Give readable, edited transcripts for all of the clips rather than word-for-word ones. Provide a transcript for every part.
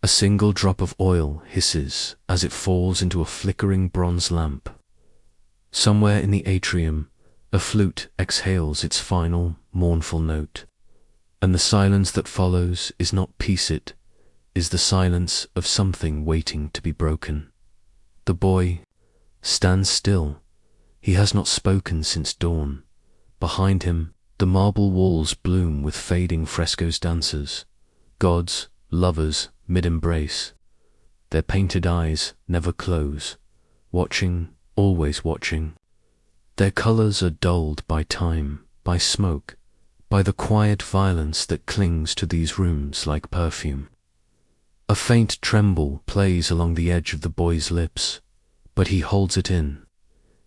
A single drop of oil hisses as it falls into a flickering bronze lamp. Somewhere in the atrium, a flute exhales its final, mournful note, and the silence that follows is not peace, it is the silence of something waiting to be broken. The boy stands still. He has not spoken since dawn. Behind him, the marble walls bloom with fading frescoes dancers, gods, lovers, mid-embrace. Their painted eyes never close, watching, always watching. Their colors are dulled by time, by smoke, by the quiet violence that clings to these rooms like perfume. A faint tremble plays along the edge of the boy's lips, but he holds it in.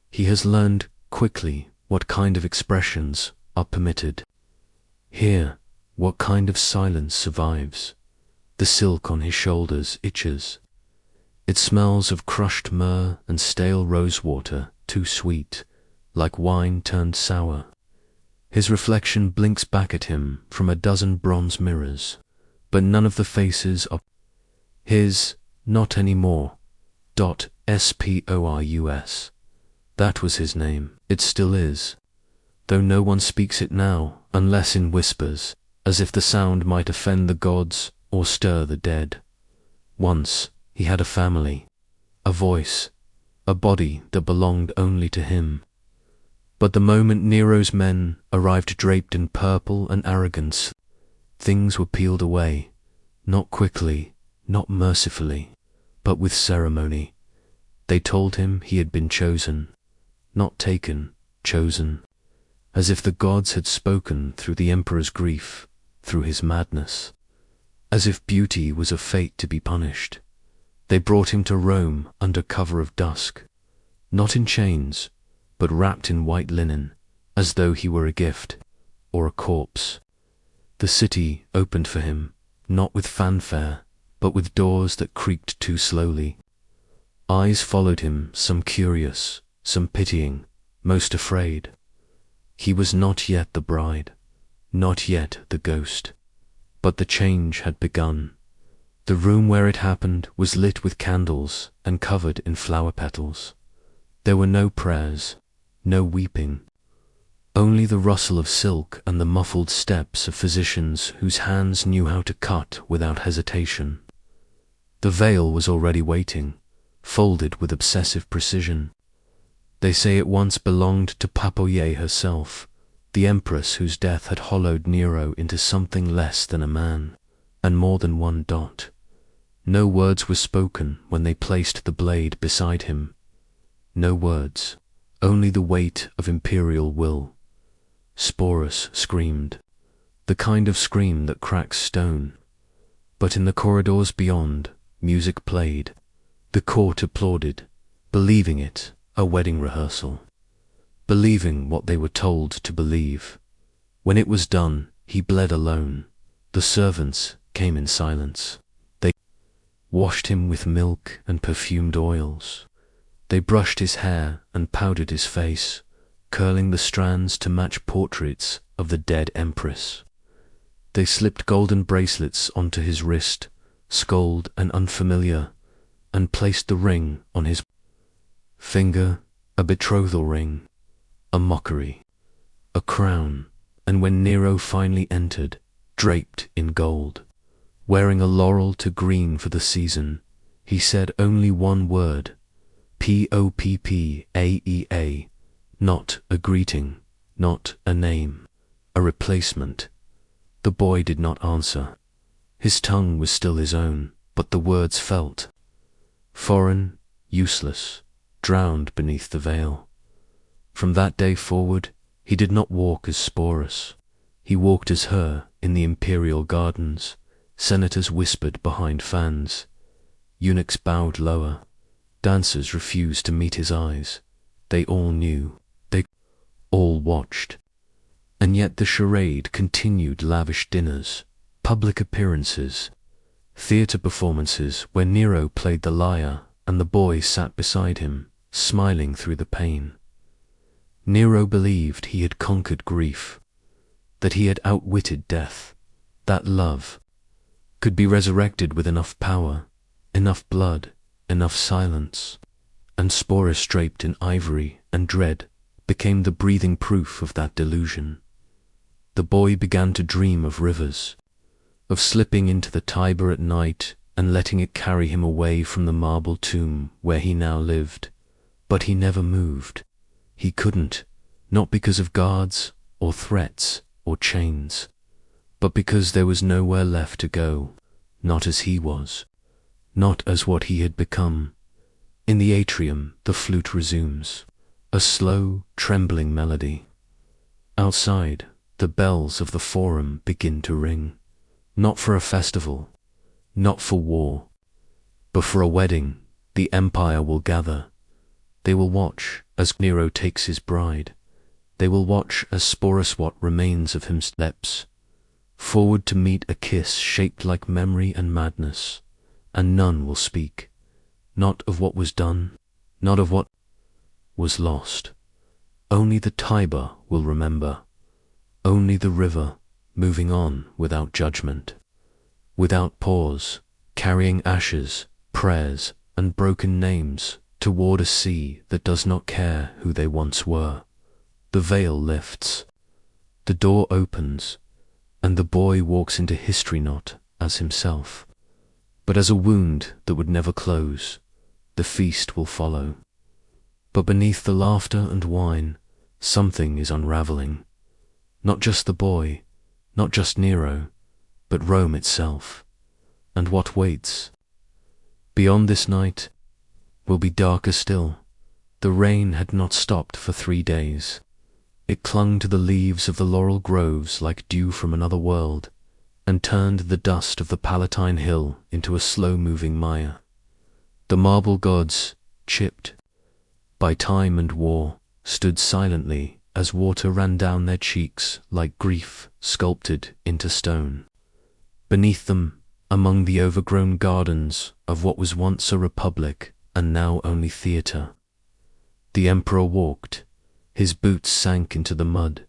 He has learned quickly what kind of expressions are permitted. Here, what kind of silence survives. The silk on his shoulders itches. It smells of crushed myrrh and stale rosewater, too sweet, like wine turned sour. His reflection blinks back at him from a dozen bronze mirrors, but none of the faces are his, not anymore. Sporus. That was his name. It still is, though no one speaks it now, unless in whispers, as if the sound might offend the gods or stir the dead. Once he had a family, a voice, a body that belonged only to him. But the moment Nero's men arrived draped in purple and arrogance, things were peeled away, not quickly, not mercifully, but with ceremony. They told him he had been chosen, not taken, chosen, as if the gods had spoken through the emperor's grief, through his madness, as if beauty was a fate to be punished. They brought him to Rome under cover of dusk, not in chains, but wrapped in white linen, as though he were a gift, or a corpse. The city opened for him, not with fanfare, but with doors that creaked too slowly. Eyes followed him, some curious, some pitying, most afraid. He was not yet the bride, not yet the ghost, but the change had begun. The room where it happened was lit with candles and covered in flower petals. There were no prayers, no weeping, only the rustle of silk and the muffled steps of physicians whose hands knew how to cut without hesitation. The veil was already waiting, folded with obsessive precision. They say it once belonged to Poppaea herself, the empress whose death had hollowed Nero into something less than a man, and more than one dot. No words were spoken when they placed the blade beside him. No words, only the weight of imperial will. Sporus screamed, the kind of scream that cracks stone. But in the corridors beyond, music played. The court applauded, believing it a wedding rehearsal, believing what they were told to believe. When it was done, he bled alone. The servants came in silence. They washed him with milk and perfumed oils. They brushed his hair and powdered his face, curling the strands to match portraits of the dead empress. They slipped golden bracelets onto his wrist, scold and unfamiliar, and placed the ring on his finger, a betrothal ring, a mockery, a crown. And when Nero finally entered, draped in gold, wearing a laurel to green for the season, he said only one word, Poppaea, not a greeting, not a name, a replacement. The boy did not answer. His tongue was still his own, but the words felt foreign, useless, drowned beneath the veil. From that day forward, he did not walk as Sporus. He walked as her in the imperial gardens. Senators whispered behind fans. Eunuchs bowed lower. Dancers refused to meet his eyes. They all knew. They all watched. And yet the charade continued. Lavish dinners, public appearances, theatre performances where Nero played the lyre and the boy sat beside him, smiling through the pain. Nero believed he had conquered grief, that he had outwitted death, that love, could be resurrected with enough power, enough blood, enough silence, and Sporus draped in ivory and dread became the breathing proof of that delusion. The boy began to dream of rivers, of slipping into the Tiber at night and letting it carry him away from the marble tomb where he now lived. But he never moved. He couldn't, not because of guards or threats or chains, but because there was nowhere left to go, not as he was, not as what he had become. In the atrium, the flute resumes, a slow, trembling melody. Outside, the bells of the forum begin to ring, not for a festival, not for war, but for a wedding. The empire will gather. They will watch as Nero takes his bride. They will watch as Sporus what remains of him steps forward to meet a kiss shaped like memory and madness, and none will speak, not of what was done, not of what was lost. Only the Tiber will remember, only the river moving on without judgment, without pause, carrying ashes, prayers, and broken names toward a sea that does not care who they once were. The veil lifts, the door opens, and the boy walks into history not as himself, but as a wound that would never close. The feast will follow. But beneath the laughter and wine, something is unraveling. Not just the boy, not just Nero, but Rome itself. And what waits beyond this night will be darker still. The rain had not stopped for 3 days. It clung to the leaves of the laurel groves like dew from another world, and turned the dust of the Palatine hill into a slow-moving mire. The marble gods, chipped by time and war, stood silently as water ran down their cheeks like grief sculpted into stone. Beneath them, among the overgrown gardens of what was once a republic and now only theatre, the emperor walked. His boots sank into the mud,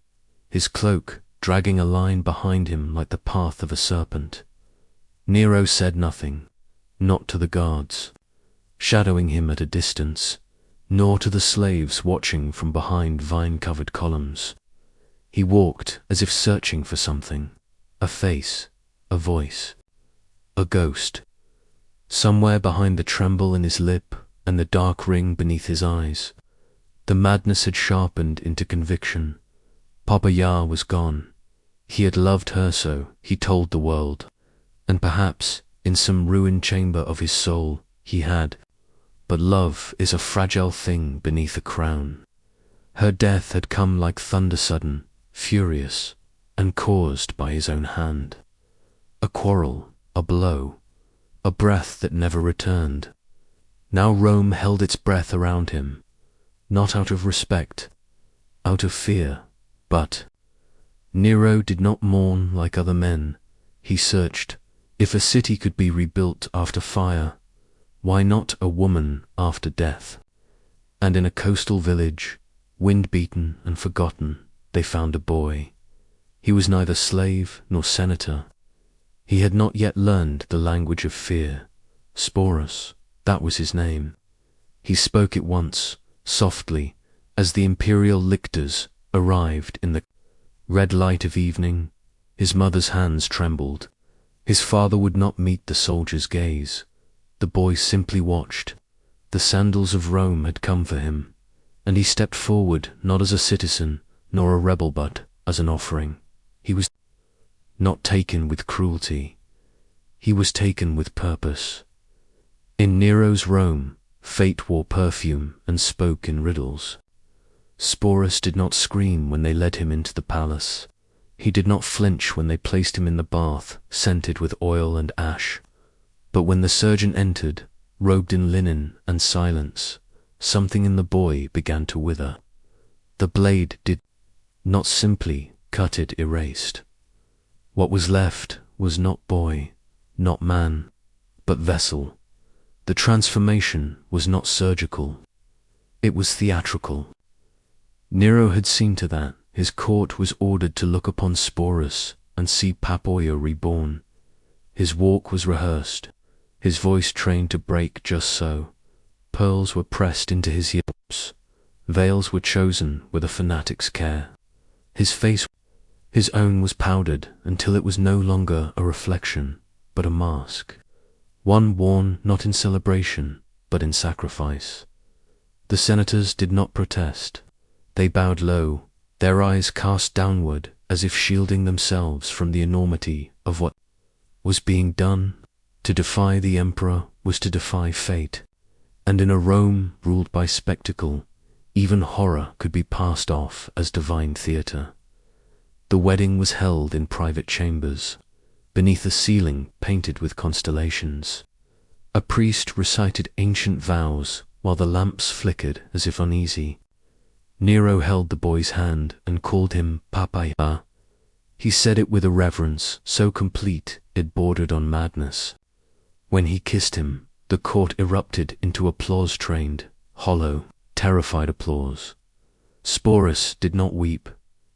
his cloak dragging a line behind him like the path of a serpent. Nero said nothing, not to the guards, shadowing him at a distance, nor to the slaves watching from behind vine-covered columns. He walked as if searching for something, a face, a voice, a ghost, somewhere behind the tremble in his lip and the dark ring beneath his eyes. The madness had sharpened into conviction. Poppaea was gone. He had loved her so, he told the world, and perhaps in some ruined chamber of his soul he had. But love is a fragile thing beneath a crown. Her death had come like thunder sudden, furious, and caused by his own hand. A quarrel, a blow, a breath that never returned. Now Rome held its breath around him, not out of respect, out of fear, but Nero did not mourn like other men. He searched. If a city could be rebuilt after fire, why not a woman after death? And in a coastal village, wind-beaten and forgotten, they found a boy. He was neither slave nor senator. He had not yet learned the language of fear. Sporus, that was his name. He spoke it once, softly, as the imperial lictors arrived in the red light of evening. His mother's hands trembled. His father would not meet the soldier's gaze. The boy simply watched. The sandals of Rome had come for him, and he stepped forward not as a citizen nor a rebel but as an offering. He was not taken with cruelty. He was taken with purpose. In Nero's Rome, fate wore perfume and spoke in riddles. Sporus did not scream when they led him into the palace. He did not flinch when they placed him in the bath, scented with oil and ash. But when the surgeon entered, robed in linen and silence, something in the boy began to wither. The blade did not simply cut, it erased. What was left was not boy, not man, but vessel. The transformation was not surgical. It was theatrical. Nero had seen to that. His court was ordered to look upon Sporus and see Poppaea reborn. His walk was rehearsed, his voice trained to break just so. Pearls were pressed into his lips, veils were chosen with a fanatic's care. His face, his own, was powdered until it was no longer a reflection, but a mask. One worn not in celebration, but in sacrifice. The senators did not protest. They bowed low, their eyes cast downward as if shielding themselves from the enormity of what was being done. To defy the emperor was to defy fate, and in a Rome ruled by spectacle, even horror could be passed off as divine theatre. The wedding was held in private chambers, beneath a ceiling painted with constellations. A priest recited ancient vows while the lamps flickered as if uneasy. Nero held the boy's hand and called him Poppaea. He said it with a reverence so complete it bordered on madness. When he kissed him, the court erupted into applause-trained, hollow, terrified applause. Sporus did not weep,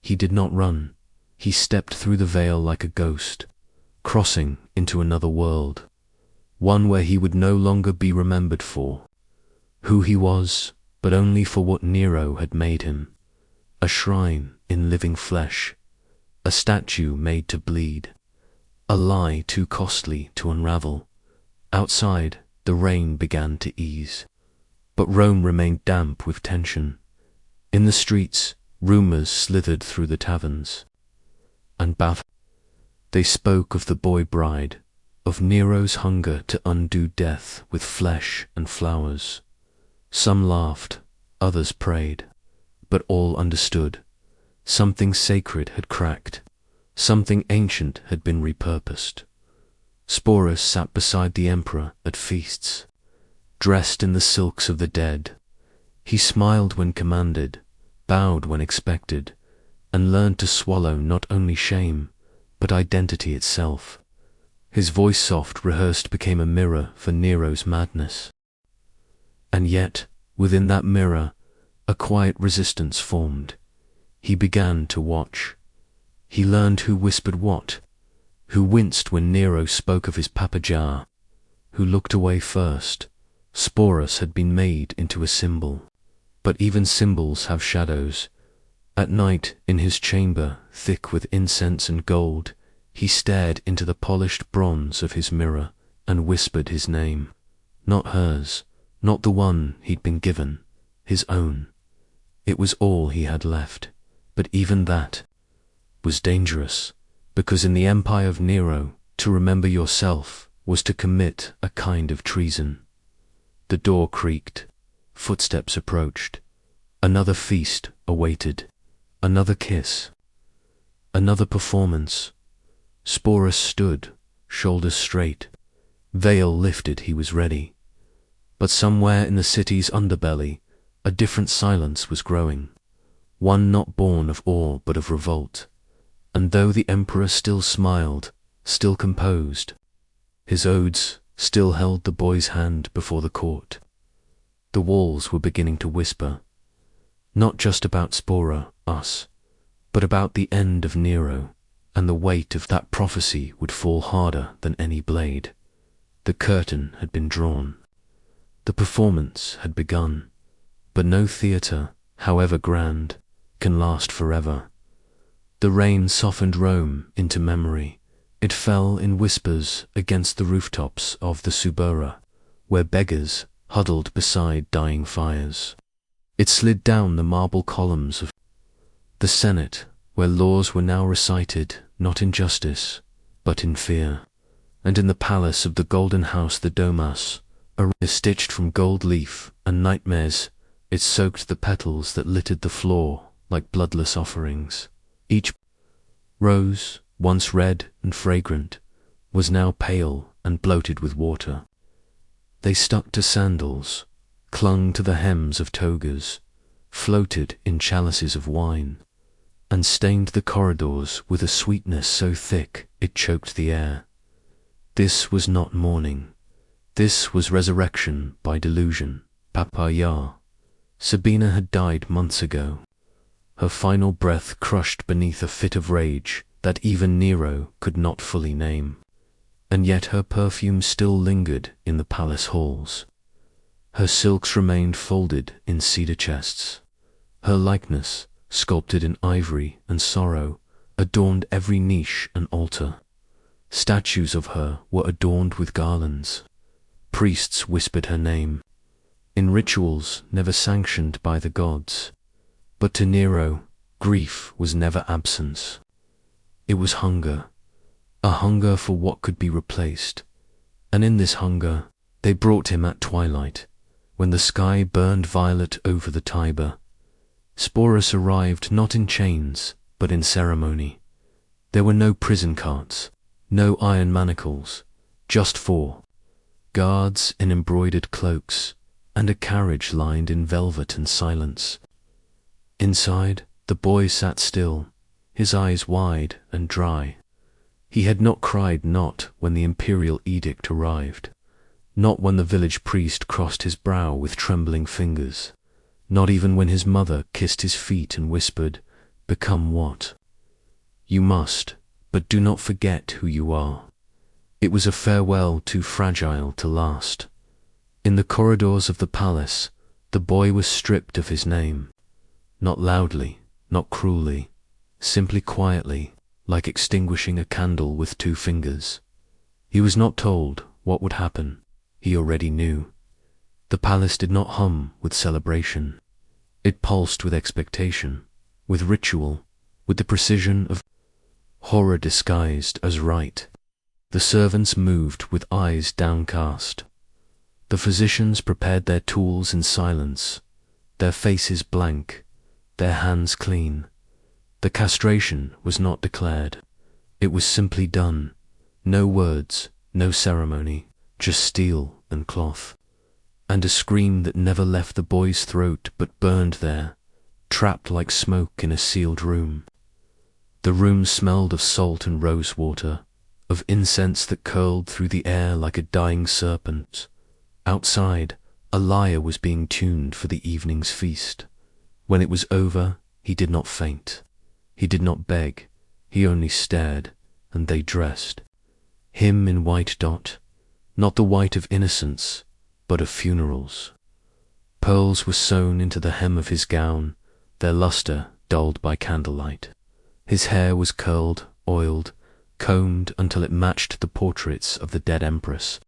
he did not run. He stepped through the veil like a ghost, crossing into another world, one where he would no longer be remembered for who he was, but only for what Nero had made him. A shrine in living flesh, a statue made to bleed, a lie too costly to unravel. Outside, the rain began to ease, but Rome remained damp with tension. In the streets, rumors slithered through the taverns, and they spoke of the boy bride, of Nero's hunger to undo death with flesh and flowers. Some laughed, others prayed, but all understood. Something sacred had cracked, something ancient had been repurposed. Sporus sat beside the emperor at feasts, dressed in the silks of the dead. He smiled when commanded, bowed when expected, and learned to swallow not only shame, but identity itself. His voice, soft, rehearsed, became a mirror for Nero's madness. And yet, within that mirror, a quiet resistance formed. He began to watch. He learned who whispered what, who winced when Nero spoke of his Poppaea, who looked away first. Sporus had been made into a symbol, but even symbols have shadows. At night, in his chamber, thick with incense and gold, he stared into the polished bronze of his mirror and whispered his name. Not hers, not the one he'd been given, his own. It was all he had left, but even that was dangerous, because in the empire of Nero, to remember yourself was to commit a kind of treason. The door creaked, footsteps approached. Another feast awaited, another kiss, another performance. Sporus stood, shoulders straight, veil lifted. He was ready. But somewhere in the city's underbelly, a different silence was growing, one not born of awe but of revolt. And though the emperor still smiled, still composed, his odes still held the boy's hand before the court, the walls were beginning to whisper, not just about Sporus, but about the end of Nero, and the weight of that prophecy would fall harder than any blade. The curtain had been drawn. The performance had begun, but no theatre, however grand, can last forever. The rain softened Rome into memory. It fell in whispers against the rooftops of the Subura, where beggars huddled beside dying fires. It slid down the marble columns of the Senate, where laws were now recited not in justice, but in fear. And in the palace of the Golden House, the Domus, stitched from gold leaf and nightmares, it soaked the petals that littered the floor like bloodless offerings. Each rose, once red and fragrant, was now pale and bloated with water. They stuck to sandals, clung to the hems of togas, floated in chalices of wine, and stained the corridors with a sweetness so thick it choked the air. This was not mourning. This was resurrection by delusion. Poppaea. Sabina had died months ago, her final breath crushed beneath a fit of rage that even Nero could not fully name. and yet her perfume still lingered in the palace halls. Her silks remained folded in cedar chests. Her likeness, sculpted in ivory and sorrow, adorned every niche and altar. Statues of her were adorned with garlands. Priests whispered her name, in rituals never sanctioned by the gods. But to Nero, grief was never absence. It was hunger, a hunger for what could be replaced. And in this hunger, they brought him at twilight, when the sky burned violet over the Tiber. Sporus arrived not in chains, but in ceremony. There were no prison carts, no iron manacles, just 4 guards in embroidered cloaks, and a carriage lined in velvet and silence. Inside, the boy sat still, his eyes wide and dry. He had not cried, not when the imperial edict arrived, not when the village priest crossed his brow with trembling fingers, not even when his mother kissed his feet and whispered, "Become what? You must, but do not forget who you are." It was a farewell too fragile to last. In the corridors of the palace, the boy was stripped of his name. Not loudly, not cruelly, simply quietly, like extinguishing a candle with 2 fingers. He was not told what would happen. He already knew. The palace did not hum with celebration. It pulsed with expectation, with ritual, with the precision of horror disguised as right. The servants moved with eyes downcast. The physicians prepared their tools in silence, their faces blank, their hands clean. The castration was not declared. It was simply done. No words, no ceremony, just steel and cloth. And a scream that never left the boy's throat but burned there, trapped like smoke in a sealed room. The room smelled of salt and rose water, of incense that curled through the air like a dying serpent. Outside, a lyre was being tuned for the evening's feast. When it was over, he did not faint. He did not beg. He only stared, and they dressed. Him in white dot, not the white of innocence, but of funerals. Pearls were sewn into the hem of his gown, their luster dulled by candlelight. His hair was curled, oiled, combed until it matched the portraits of the dead empress.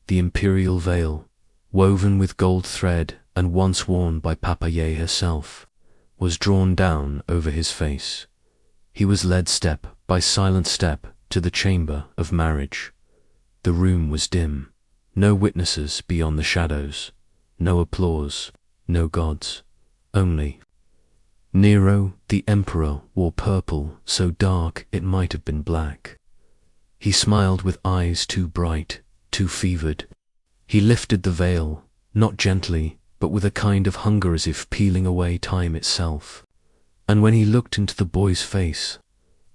The imperial veil, woven with gold thread and once worn by Poppaea herself, was drawn down over his face. He was led step by silent step to the chamber of marriage. The room was dim, no witnesses beyond the shadows, no applause, no gods, only. Nero, the emperor, wore purple so dark it might have been black. He smiled with eyes too bright, too fevered. He lifted the veil, not gently, but with a kind of hunger as if peeling away time itself. And when he looked into the boy's face,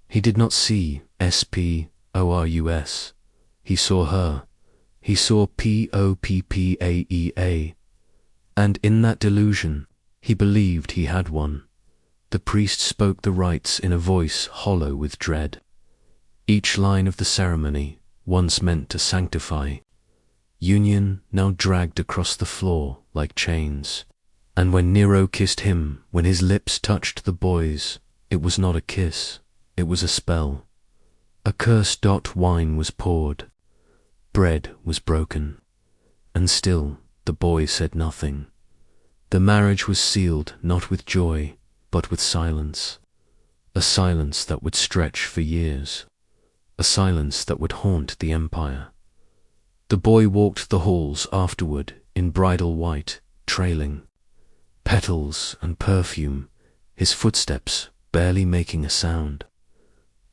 he did not see Sporus. He saw her. He saw Poppaea. And in that delusion, he believed he had one. The priest spoke the rites in a voice hollow with dread. Each line of the ceremony, once meant to sanctify, union now dragged across the floor like chains. And when Nero kissed him, when his lips touched the boy's, it was not a kiss, it was a spell. A cursed wine was poured. Bread was broken. And still the boy said nothing. The marriage was sealed not with joy, but with silence. A silence that would stretch for years. A silence that would haunt the empire. The boy walked the halls afterward in bridal white, trailing. Petals and perfume, his footsteps barely making a sound.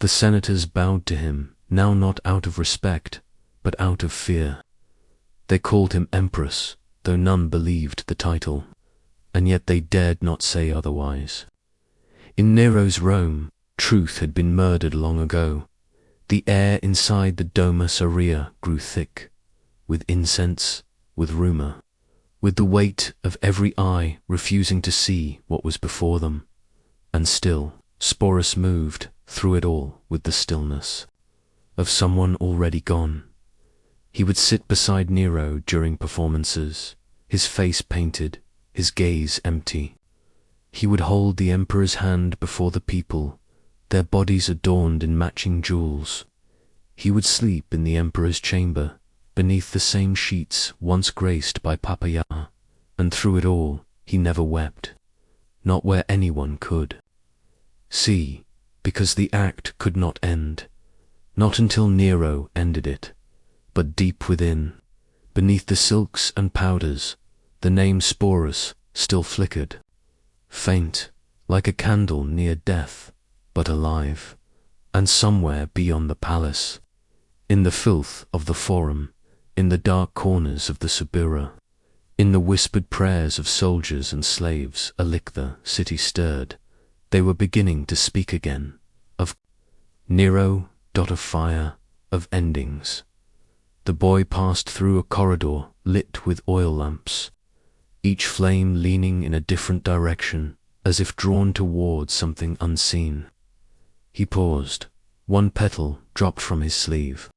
The senators bowed to him, now not out of respect, but out of fear. They called him Empress, though none believed the title, and yet they dared not say otherwise. In Nero's Rome, truth had been murdered long ago. The air inside the Domus Aurea grew thick, with incense, with rumor, with the weight of every eye refusing to see what was before them. And still, Sporus moved through it all with the stillness. of someone already gone. He would sit beside Nero during performances, his face painted, his gaze empty. He would hold the emperor's hand before the people, their bodies adorned in matching jewels. He would sleep in the emperor's chamber, beneath the same sheets once graced by Poppaea, and through it all he never wept, not where anyone could. See, because the act could not end, not until Nero ended it, but deep within, beneath the silks and powders, the name Sporus still flickered, faint, like a candle near death, but alive, and somewhere beyond the palace, in the filth of the forum, in the dark corners of the Subura, in the whispered prayers of soldiers and slaves alike the city stirred, they were beginning to speak again, of Nero, dot of fire, of endings. The boy passed through a corridor lit with oil lamps, each flame leaning in a different direction, as if drawn toward something unseen. He paused. One petal dropped from his sleeve.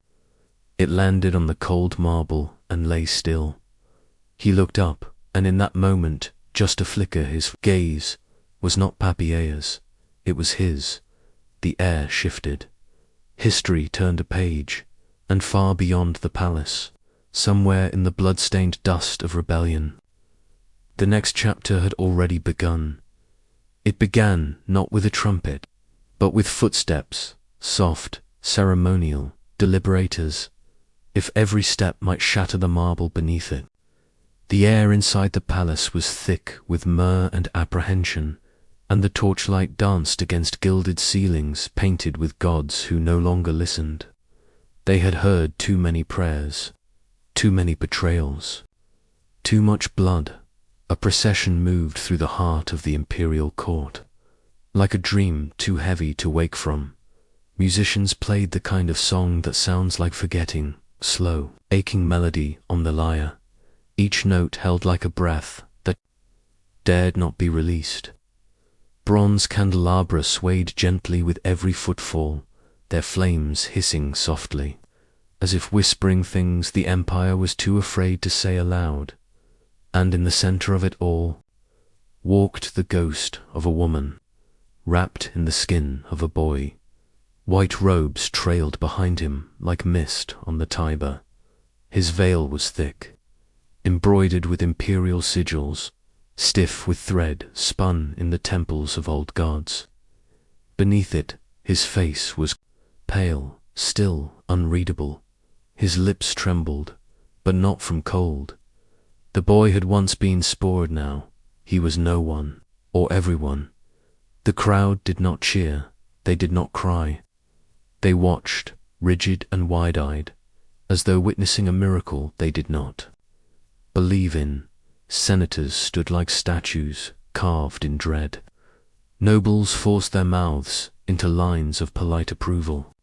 It landed on the cold marble and lay still. He looked up, and in that moment, just a flicker, his gaze was not Poppaea's, it was his. The air shifted. History turned a page, and far beyond the palace, somewhere in the blood-stained dust of rebellion, the next chapter had already begun. It began not with a trumpet, but with footsteps, soft, ceremonial, deliberators, if every step might shatter the marble beneath it. The air inside the palace was thick with myrrh and apprehension, and the torchlight danced against gilded ceilings painted with gods who no longer listened. They had heard too many prayers, too many betrayals, too much blood. A procession moved through the heart of the imperial court. Like a dream too heavy to wake from, musicians played the kind of song that sounds like forgetting, slow, aching melody on the lyre, each note held like a breath that dared not be released. Bronze candelabra swayed gently with every footfall, their flames hissing softly, as if whispering things the empire was too afraid to say aloud. And in the center of it all walked the ghost of a woman, wrapped in the skin of a boy. White robes trailed behind him like mist on the Tiber. His veil was thick, embroidered with imperial sigils, stiff with thread spun in the temples of old gods. Beneath it, his face was pale, still, unreadable. His lips trembled, but not from cold. The boy had once been Sporus, now he was no one, or everyone. The crowd did not cheer, they did not cry. They watched, rigid and wide-eyed, as though witnessing a miracle they did not believe in. Senators stood like statues, carved in dread. Nobles forced their mouths into lines of polite approval.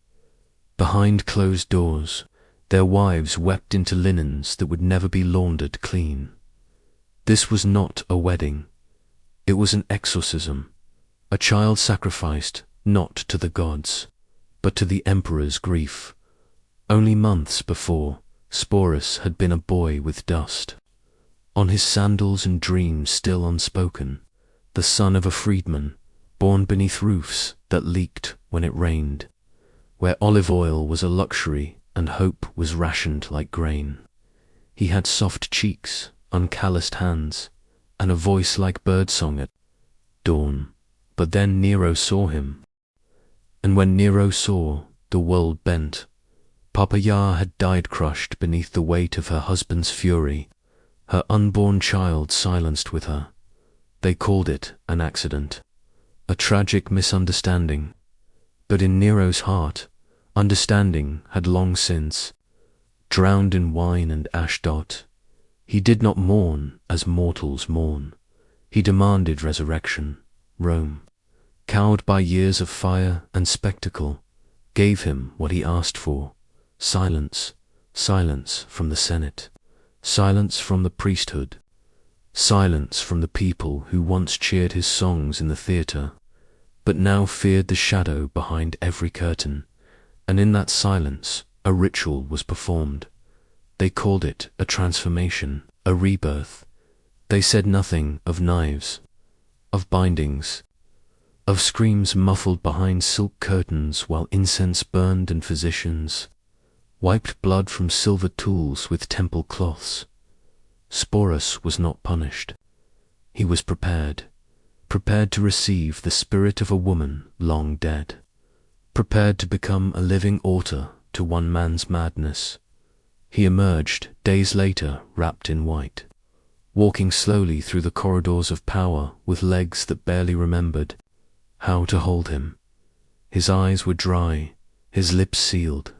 Behind closed doors, their wives wept into linens that would never be laundered clean. This was not a wedding. It was an exorcism, a child sacrificed not to the gods, but to the emperor's grief. Only months before, Sporus had been a boy with dust. On his sandals and dreams still unspoken, the son of a freedman, born beneath roofs that leaked when it rained, where olive oil was a luxury and hope was rationed like grain. He had soft cheeks, uncalloused hands, and a voice like birdsong at dawn. But then Nero saw him. And when Nero saw, the world bent. Poppaea had died crushed beneath the weight of her husband's fury, her unborn child silenced with her. They called it an accident, a tragic misunderstanding. But in Nero's heart, understanding had long since drowned in wine and ashdot. He did not mourn as mortals mourn. He demanded resurrection. Rome, cowed by years of fire and spectacle, gave him what he asked for: silence, silence from the Senate, silence from the priesthood, silence from the people who once cheered his songs in the theater, but now feared the shadow behind every curtain, And in that silence, a ritual was performed. They called it a transformation, a rebirth. They said nothing of knives, of bindings, of screams muffled behind silk curtains while incense burned and physicians wiped blood from silver tools with temple cloths. Sporus was not punished. He was prepared to receive the spirit of a woman long dead, prepared to become a living altar to one man's madness. He emerged days later wrapped in white, walking slowly through the corridors of power with legs that barely remembered how to hold him. His eyes were dry, his lips sealed.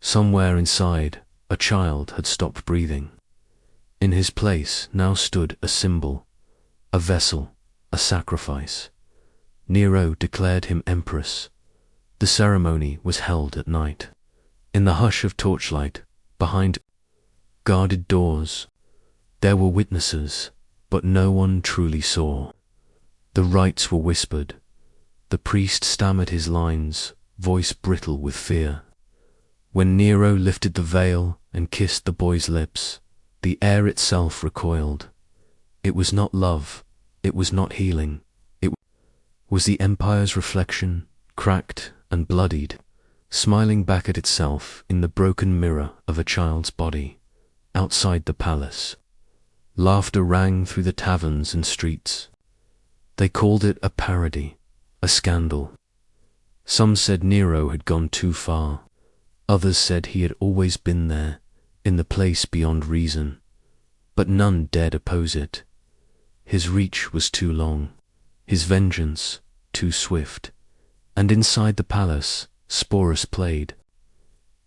Somewhere inside, a child had stopped breathing. In his place now stood a symbol, a vessel, a sacrifice. Nero declared him empress. The ceremony was held at night, in the hush of torchlight, behind guarded doors. There were witnesses, but no one truly saw. The rites were whispered. The priest stammered his lines, voice brittle with fear. When Nero lifted the veil and kissed the boy's lips, the air itself recoiled. It was not love, it was not healing, it was the empire's reflection, cracked and bloodied, smiling back at itself in the broken mirror of a child's body. Outside the palace, laughter rang through the taverns and streets. They called it a parody, a scandal. Some said Nero had gone too far. Others said he had always been there, in the place beyond reason. But none dared oppose it. His reach was too long, his vengeance too swift. And inside the palace, Sporus played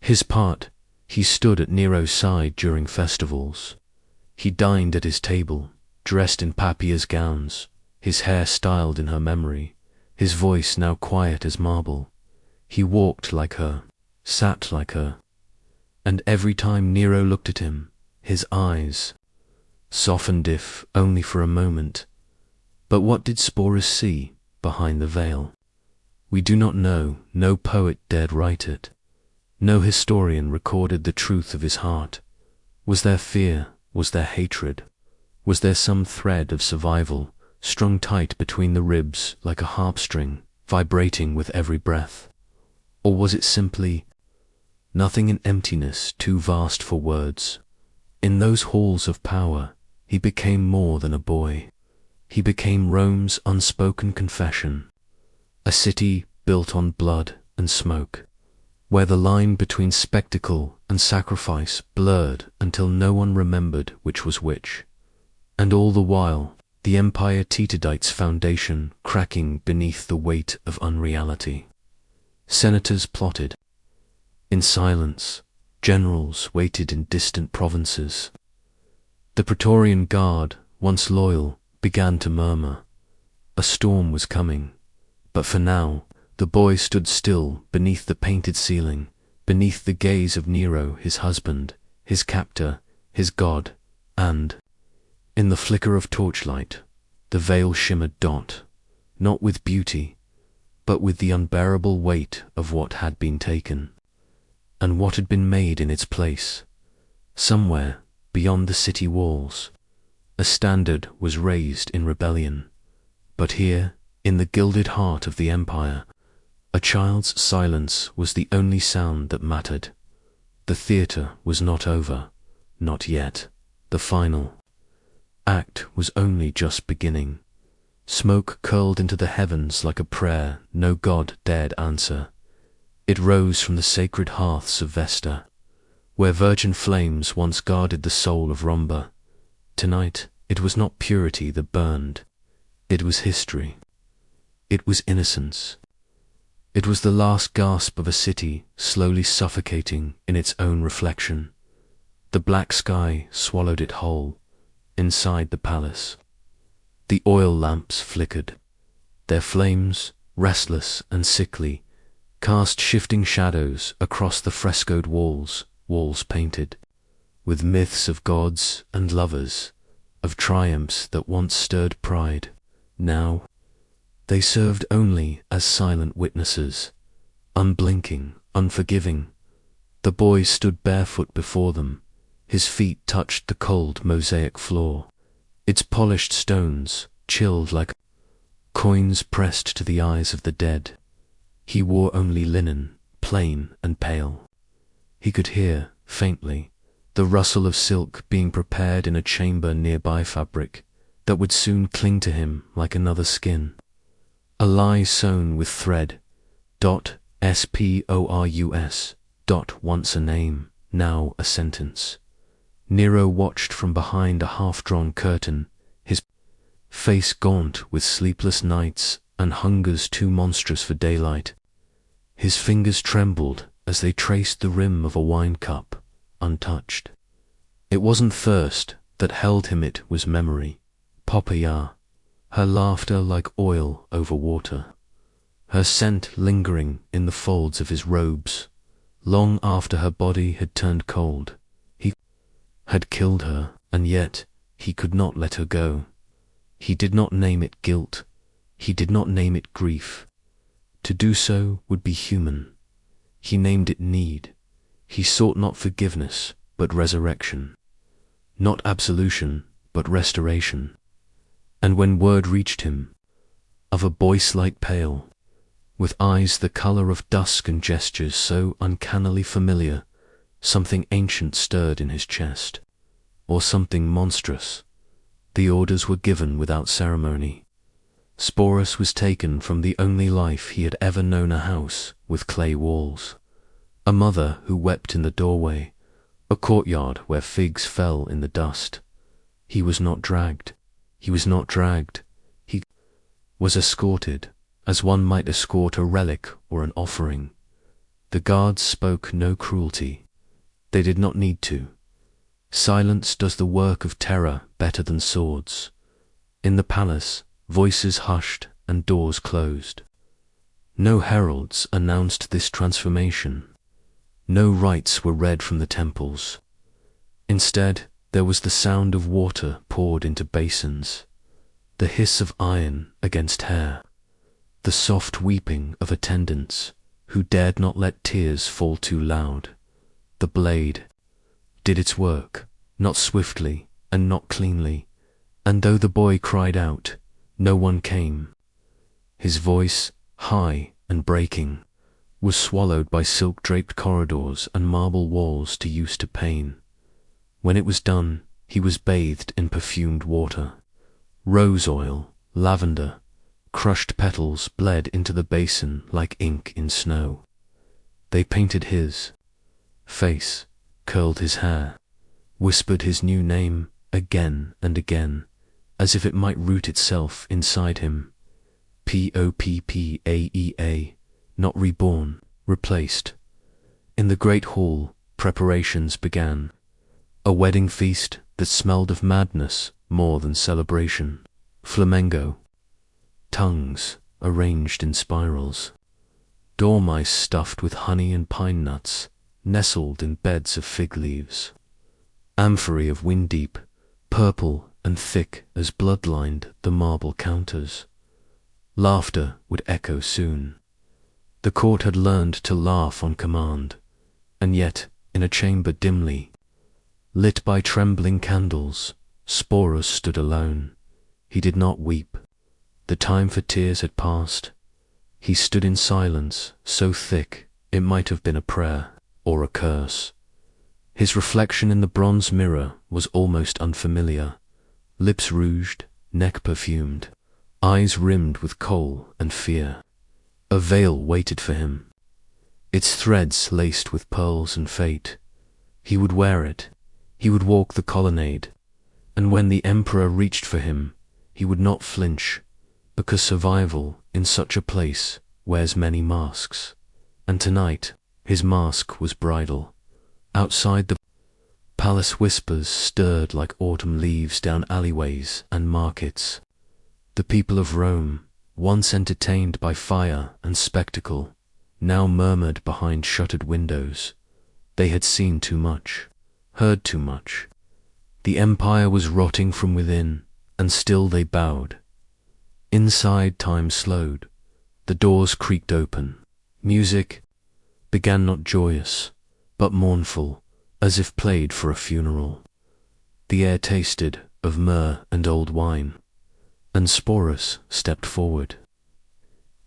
his part. He stood at Nero's side during festivals. He dined at his table, dressed in Poppaea's gowns, his hair styled in her memory, his voice now quiet as marble. He walked like her, sat like her, and every time Nero looked at him, his eyes softened, if only for a moment. But what did Sporus see behind the veil? We do not know. No poet dared write it. No historian recorded the truth of his heart. Was there fear? Was there hatred? Was there some thread of survival, strung tight between the ribs like a harp string, vibrating with every breath? Or was it simply nothing, an emptiness too vast for words? In those halls of power, he became more than a boy. He became Rome's unspoken confession, a city built on blood and smoke, where the line between spectacle and sacrifice blurred until no one remembered which was which. And all the while, the empire teetered its foundation, cracking beneath the weight of unreality. Senators plotted in silence. Generals waited in distant provinces. The Praetorian Guard, once loyal, began to murmur. A storm was coming. But for now, the boy stood still beneath the painted ceiling, beneath the gaze of Nero, his husband, his captor, his god, and, in the flicker of torchlight, the veil shimmered not with beauty, but with the unbearable weight of what had been taken, and what had been made in its place. Somewhere, beyond the city walls, a standard was raised in rebellion. But here, in the gilded heart of the empire, a child's silence was the only sound that mattered. The theatre was not over, not yet. The final act was only just beginning. Smoke curled into the heavens like a prayer no god dared answer. It rose from the sacred hearths of Vesta, where virgin flames once guarded the soul of Rhomba. Tonight, it was not purity that burned. It was history. It was innocence. It was the last gasp of a city slowly suffocating in its own reflection. The black sky swallowed it whole. Inside the palace, the oil lamps flickered. Their flames, restless and sickly, cast shifting shadows across the frescoed walls painted with myths of gods and lovers, of triumphs that once stirred pride. Now, they served only as silent witnesses, unblinking, unforgiving. The boy stood barefoot before them. His feet touched the cold mosaic floor. Its polished stones, chilled like coins pressed to the eyes of the dead. He wore only linen, plain and pale. He could hear, faintly, the rustle of silk being prepared in a chamber nearby, fabric that would soon cling to him like another skin. A lie sewn with thread. Sporus. Once a name, now a sentence. Nero watched from behind a half-drawn curtain, his face gaunt with sleepless nights and hungers too monstrous for daylight. His fingers trembled as they traced the rim of a wine cup, untouched. It wasn't thirst that held him, it was memory. Poppaea, her laughter like oil over water, her scent lingering in the folds of his robes. Long after her body had turned cold, he had killed her, and yet he could not let her go. He did not name it guilt. He did not name it grief. To do so would be human. He named it need. He sought not forgiveness, but resurrection. Not absolution, but restoration. And when word reached him of a boy slight pale, with eyes the color of dusk and gestures so uncannily familiar, something ancient stirred in his chest, or something monstrous. The orders were given without ceremony. Sporus was taken from the only life he had ever known, a house with clay walls, a mother who wept in the doorway, a courtyard where figs fell in the dust. He was not dragged. He was not dragged. He was escorted, as one might escort a relic or an offering. The guards spoke no cruelty. They did not need to. Silence does the work of terror better than swords. In the palace, voices hushed and doors closed. No heralds announced this transformation. No rites were read from the temples. Instead, there was the sound of water poured into basins, the hiss of iron against hair, the soft weeping of attendants who dared not let tears fall too loud. The blade did its work, not swiftly and not cleanly, and though the boy cried out, no one came. His voice, high and breaking, was swallowed by silk-draped corridors and marble walls too used to pain. When it was done, he was bathed in perfumed water. Rose oil, lavender, crushed petals bled into the basin like ink in snow. They painted his face, curled his hair, whispered his new name again and again, as if it might root itself inside him. Poppaea, not reborn, replaced. In the great hall, preparations began. A wedding feast that smelled of madness more than celebration. Flamenco, tongues arranged in spirals, dormice stuffed with honey and pine nuts, nestled in beds of fig leaves, amphorae of wind-deep, purple and thick as blood-lined the marble counters. Laughter would echo soon. The court had learned to laugh on command, and yet, in a chamber dimly lit by trembling candles, Sporus stood alone. He did not weep. The time for tears had passed. He stood in silence, so thick it might have been a prayer or a curse. His reflection in the bronze mirror was almost unfamiliar. Lips rouged, neck perfumed, eyes rimmed with kohl and fear. A veil waited for him, its threads laced with pearls and fate. He would wear it. He would walk the colonnade, and when the emperor reached for him, he would not flinch, because survival in such a place wears many masks, and tonight his mask was bridal. Outside the palace, whispers stirred like autumn leaves down alleyways and markets. The people of Rome, once entertained by fire and spectacle, now murmured behind shuttered windows. They had seen too much, heard too much. The empire was rotting from within, and still they bowed. Inside, time slowed. The doors creaked open. Music, began not joyous, but mournful, as if played for a funeral. The air tasted of myrrh and old wine, and Sporus stepped forward.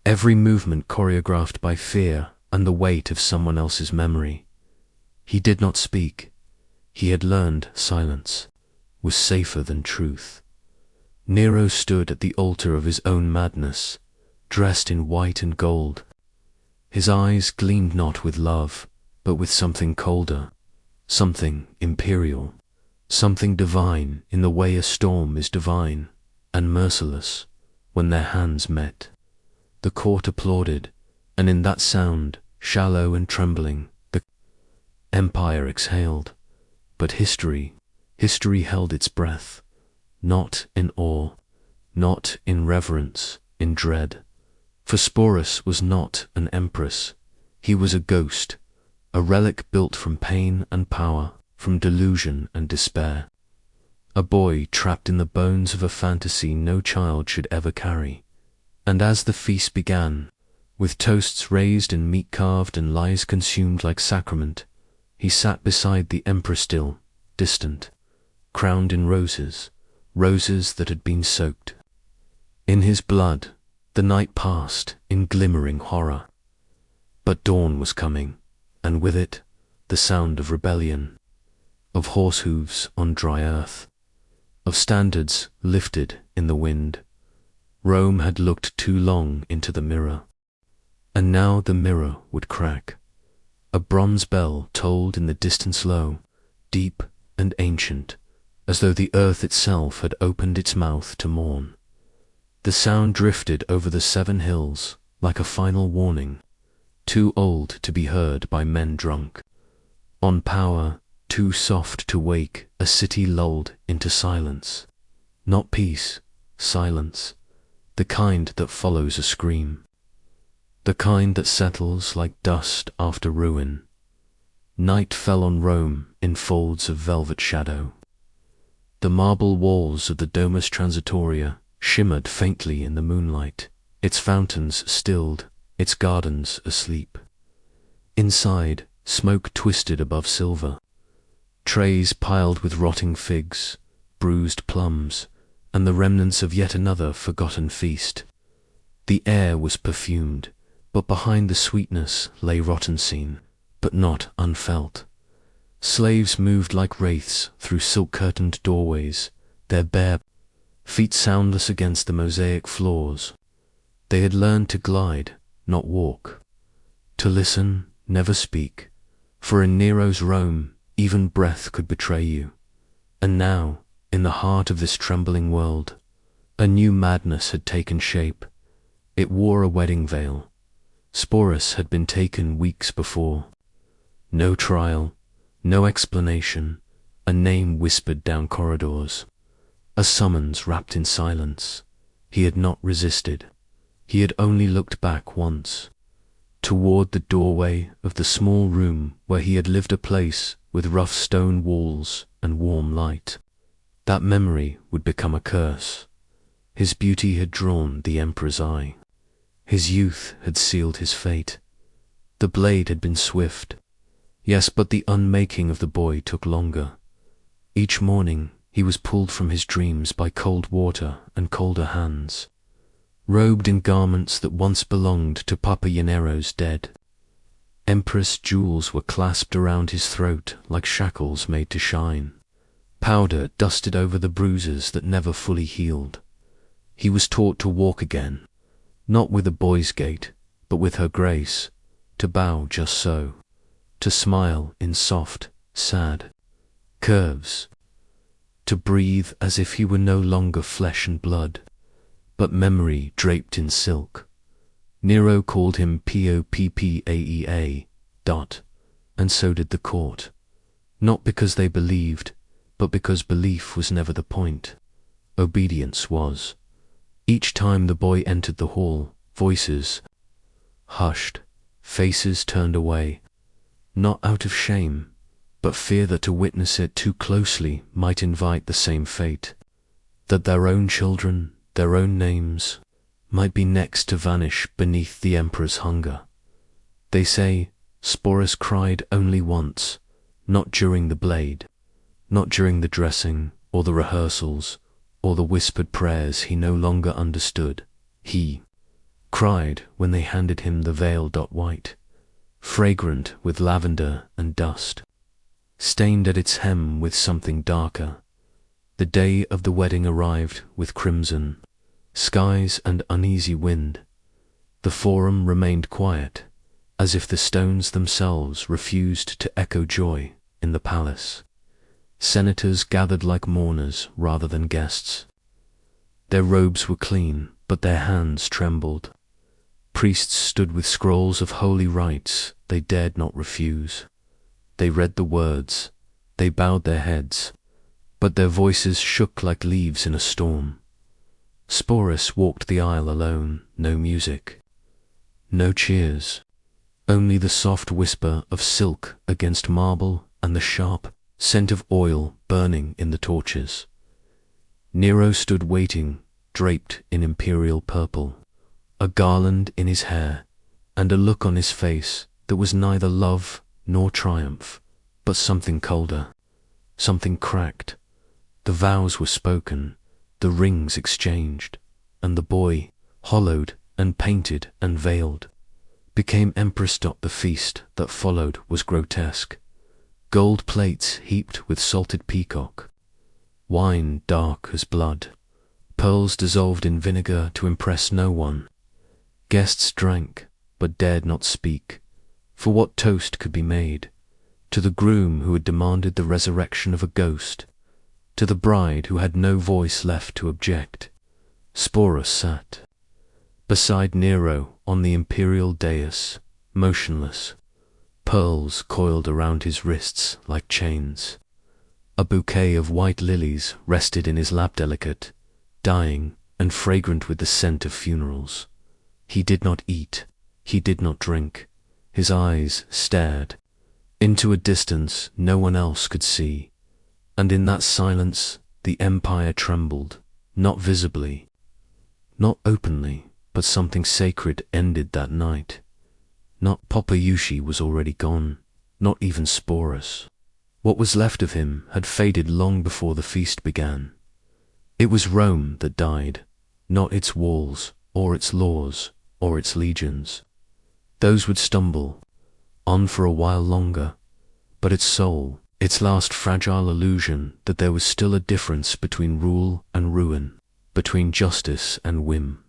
Every movement choreographed by fear and the weight of someone else's memory. He did not speak. He had learned silence was safer than truth. Nero stood at the altar of his own madness, dressed in white and gold. His eyes gleamed not with love, but with something colder, something imperial, something divine in the way a storm is divine and merciless when their hands met. The court applauded, and in that sound, shallow and trembling, the empire exhaled. But history held its breath, not in awe, not in reverence, in dread. For Sporus was not an empress. He was a ghost, a relic built from pain and power, from delusion and despair. A boy trapped in the bones of a fantasy no child should ever carry. And as the feast began, with toasts raised and meat carved and lies consumed like sacrament, he sat beside the emperor still, distant, crowned in roses, roses that had been soaked in his blood. The night passed in glimmering horror. But dawn was coming, and with it the sound of rebellion, of horse hooves on dry earth, of standards lifted in the wind. Rome had looked too long into the mirror, and now the mirror would crack. A bronze bell tolled in the distance low, deep and ancient, as though the earth itself had opened its mouth to mourn. The sound drifted over the 7 hills like a final warning, too old to be heard by men drunk. On power, too soft to wake a city lulled into silence. Not peace, silence, the kind that follows a scream, the kind that settles like dust after ruin. Night fell on Rome in folds of velvet shadow. The marble walls of the Domus Transitoria shimmered faintly in the moonlight, its fountains stilled, its gardens asleep. Inside, smoke twisted above silver, trays piled with rotting figs, bruised plums, and the remnants of yet another forgotten feast. The air was perfumed, but behind the sweetness lay rotten scene, but not unfelt. Slaves moved like wraiths through silk-curtained doorways, their bare feet soundless against the mosaic floors. They had learned to glide, not walk, to listen, never speak, for in Nero's Rome even breath could betray you. And now, in the heart of this trembling world, a new madness had taken shape. It wore a wedding veil. Sporus had been taken weeks before. No trial, no explanation, a name whispered down corridors, a summons wrapped in silence. He had not resisted. He had only looked back once, toward the doorway of the small room where he had lived, a place with rough stone walls and warm light. That memory would become a curse. His beauty had drawn the emperor's eye. His youth had sealed his fate. The blade had been swift. Yes, but the unmaking of the boy took longer. Each morning he was pulled from his dreams by cold water and colder hands, robed in garments that once belonged to Poppaea Nero's dead. Empress jewels were clasped around his throat like shackles made to shine. Powder dusted over the bruises that never fully healed. He was taught to walk again, not with a boy's gait, but with her grace, to bow just so, to smile in soft, sad curves, to breathe as if he were no longer flesh and blood, but memory draped in silk. Nero called him Poppaea, and so did the court, not because they believed, but because belief was never the point. Obedience was. Each time the boy entered the hall, voices hushed, faces turned away, not out of shame, but fear that to witness it too closely might invite the same fate, that their own children, their own names, might be next to vanish beneath the emperor's hunger. They say Sporus cried only once, not during the blade, not during the dressing, or the rehearsals, or the whispered prayers he no longer understood. He cried when they handed him the veil white, fragrant with lavender and dust, stained at its hem with something darker. The day of the wedding arrived with crimson skies and uneasy wind. The forum remained quiet, as if the stones themselves refused to echo joy in the palace. Senators gathered like mourners rather than guests. Their robes were clean, but their hands trembled. Priests stood with scrolls of holy rites they dared not refuse. They read the words, they bowed their heads, but their voices shook like leaves in a storm. Sporus walked the aisle alone, no music, no cheers, only the soft whisper of silk against marble and the sharp scent of oil burning in the torches. Nero stood waiting, draped in imperial purple, a garland in his hair, and a look on his face that was neither love nor triumph, but something colder, something cracked. The vows were spoken, the rings exchanged, and the boy, hollowed and painted and veiled, became Empress. The feast that followed was grotesque. Gold plates heaped with salted peacock, wine dark as blood, pearls dissolved in vinegar to impress no one. Guests drank, but dared not speak, for what toast could be made? To the groom who had demanded the resurrection of a ghost, to the bride who had no voice left to object. Sporus sat beside Nero on the imperial dais, motionless, pearls coiled around his wrists like chains. A bouquet of white lilies rested in his lap, delicate, dying, and fragrant with the scent of funerals. He did not eat, he did not drink. His eyes stared into a distance no one else could see, and in that silence the empire trembled, not visibly, not openly, but something sacred ended that night. Not Poppaea was already gone, not even Sporus. What was left of him had faded long before the feast began. It was Rome that died, not its walls, or its laws, or its legions. Those would stumble on for a while longer, but its soul, its last fragile illusion that there was still a difference between rule and ruin, between justice and whim.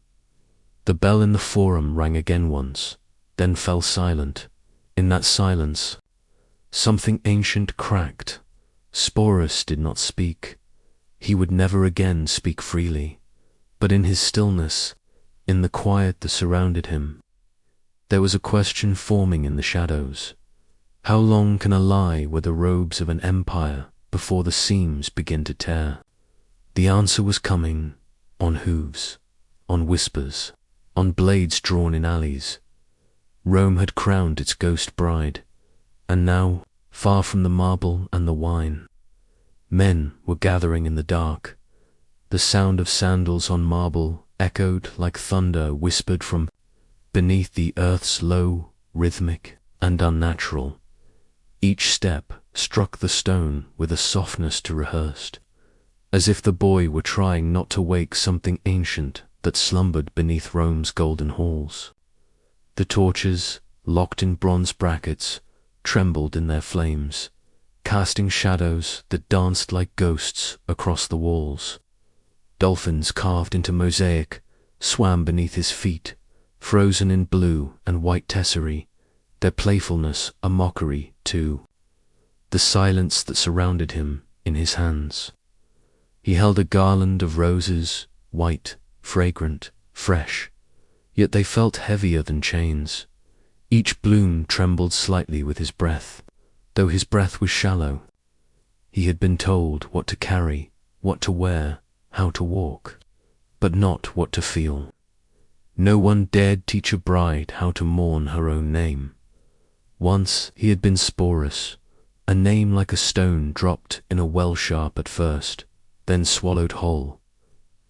The bell in the forum rang again once, then fell silent. In that silence, something ancient cracked. Sporus did not speak. He would never again speak freely, but in his stillness, in the quiet that surrounded him, there was a question forming in the shadows. How long can a lie wear the robes of an empire before the seams begin to tear? The answer was coming, on hooves, on whispers, on blades drawn in alleys. Rome had crowned its ghost bride, and now, far from the marble and the wine, men were gathering in the dark. The sound of sandals on marble echoed like thunder whispered from beneath the earth's low, rhythmic, and unnatural. Each step struck the stone with a softness too rehearsed, as if the boy were trying not to wake something ancient that slumbered beneath Rome's golden halls. The torches, locked in bronze brackets, trembled in their flames, casting shadows that danced like ghosts across the walls. Dolphins carved into mosaic swam beneath his feet, frozen in blue and white tessery, their playfulness a mockery too. The silence that surrounded him in his hands. He held a garland of roses, white, fragrant, fresh, yet they felt heavier than chains. Each bloom trembled slightly with his breath, though his breath was shallow. He had been told what to carry, what to wear, how to walk, but not what to feel. No one dared teach a bride how to mourn her own name. Once he had been Sporus, a name like a stone dropped in a well sharp at first, then swallowed whole.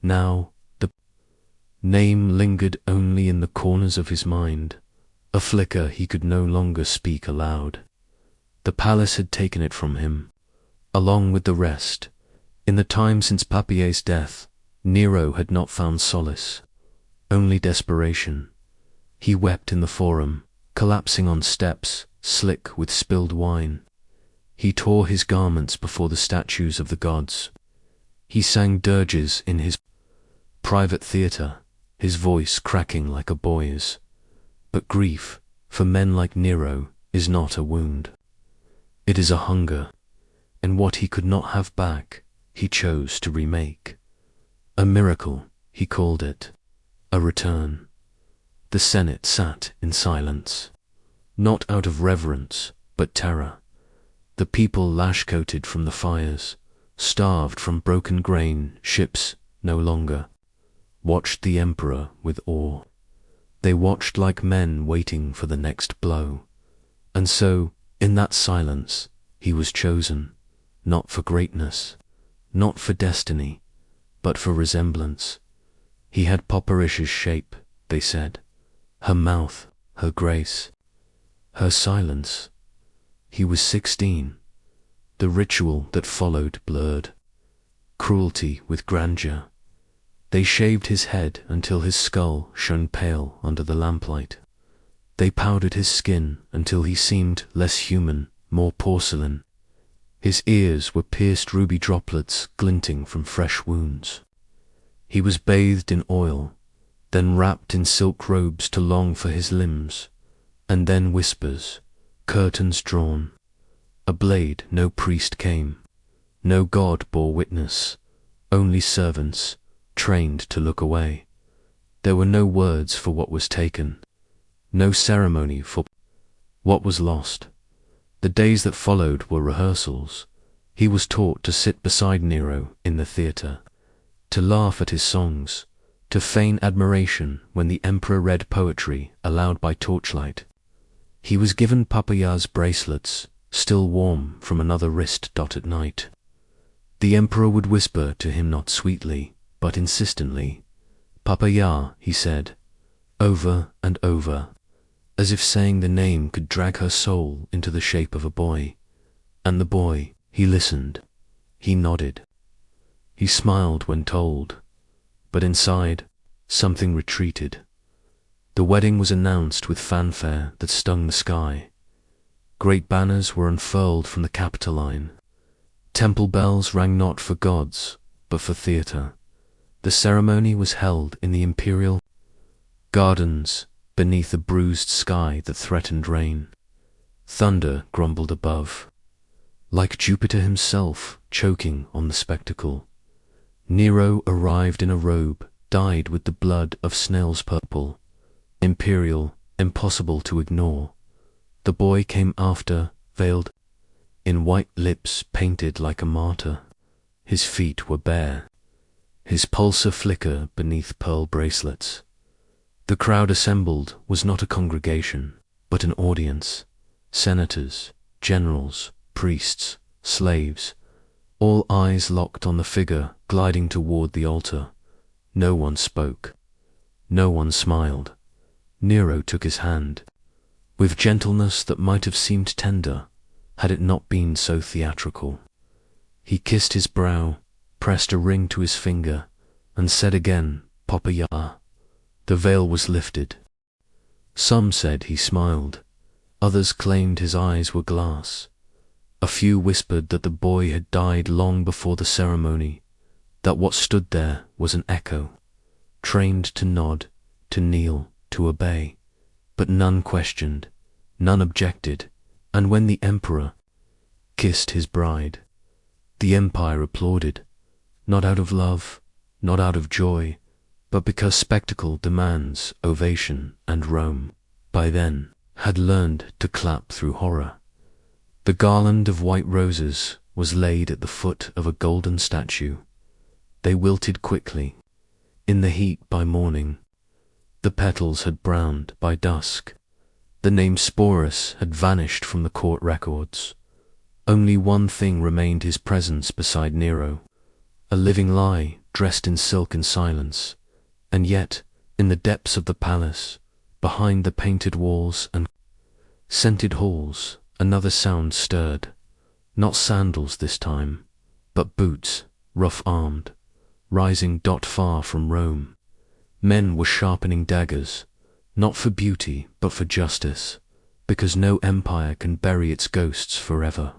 Now the name lingered only in the corners of his mind, A flicker, he could no longer speak aloud. The palace had taken it from him, along with the rest. In the time since Poppaea's death, Nero had not found solace, only desperation. He wept in the forum, collapsing on steps, slick with spilled wine. He tore his garments before the statues of the gods. He sang dirges in his private theatre, his voice cracking like a boy's. But grief, for men like Nero, is not a wound. It is a hunger, and what he could not have back, he chose to remake. A miracle, he called it, a return. The Senate sat in silence, not out of reverence, but terror. The people lash-coated from the fires, starved from broken grain, ships no longer, watched the emperor with awe. They watched like men waiting for the next blow. And so, in that silence, he was chosen, not for greatness, not for destiny, but for resemblance. He had Poppaea's shape, they said, her mouth, her grace, her silence. He was 16. The ritual that followed blurred cruelty with grandeur. They shaved his head until his skull shone pale under the lamplight. They powdered his skin until he seemed less human, more porcelain. His ears were pierced ruby droplets glinting from fresh wounds. He was bathed in oil, then wrapped in silk robes to long for his limbs, and then whispers, curtains drawn. A blade no priest came, no god bore witness, only servants, trained to look away. There were no words for what was taken, no ceremony for what was lost. The days that followed were rehearsals. He was taught to sit beside Nero in the theatre, to laugh at his songs, to feign admiration when the emperor read poetry aloud by torchlight. He was given Poppaea's bracelets, still warm from another wrist dot at night. The emperor would whisper to him not sweetly, but insistently, "Poppaea," he said, over and over, as if saying the name could drag her soul into the shape of a boy. And the boy, he listened, he nodded. He smiled when told, but inside, something retreated. The wedding was announced with fanfare that stung the sky. Great banners were unfurled from the Capitoline. Temple bells rang not for gods, but for theatre. The ceremony was held in the imperial gardens, beneath a bruised sky that threatened rain. Thunder grumbled above, like Jupiter himself choking on the spectacle. Nero arrived in a robe dyed with the blood of snail's purple, imperial, impossible to ignore. The boy came after, veiled in white lips painted like a martyr. His feet were bare, his pulse a flicker beneath pearl bracelets. The crowd assembled was not a congregation, but an audience. Senators, generals, priests, slaves, all eyes locked on the figure gliding toward the altar. No one spoke. No one smiled. Nero took his hand, with gentleness that might have seemed tender, had it not been so theatrical. He kissed his brow, pressed a ring to his finger, and said again, "Poppaea." The veil was lifted. Some said he smiled. Others claimed his eyes were glass. A few whispered that the boy had died long before the ceremony, that what stood there was an echo, trained to nod, to kneel, to obey. But none questioned, none objected, and when the emperor kissed his bride, the empire applauded, not out of love, not out of joy, but because spectacle demands ovation, and Rome, by then, had learned to clap through horror. The garland of white roses was laid at the foot of a golden statue. They wilted quickly, in the heat by morning. The petals had browned by dusk. The name Sporus had vanished from the court records. Only one thing remained: his presence beside Nero, a living lie dressed in silk and silence. And yet, in the depths of the palace, Behind the painted walls and scented halls, another sound stirred. Not sandals this time, but boots, rough-armed, rising far from Rome. Men were sharpening daggers, not for beauty, but for justice, because no empire can bury its ghosts forever.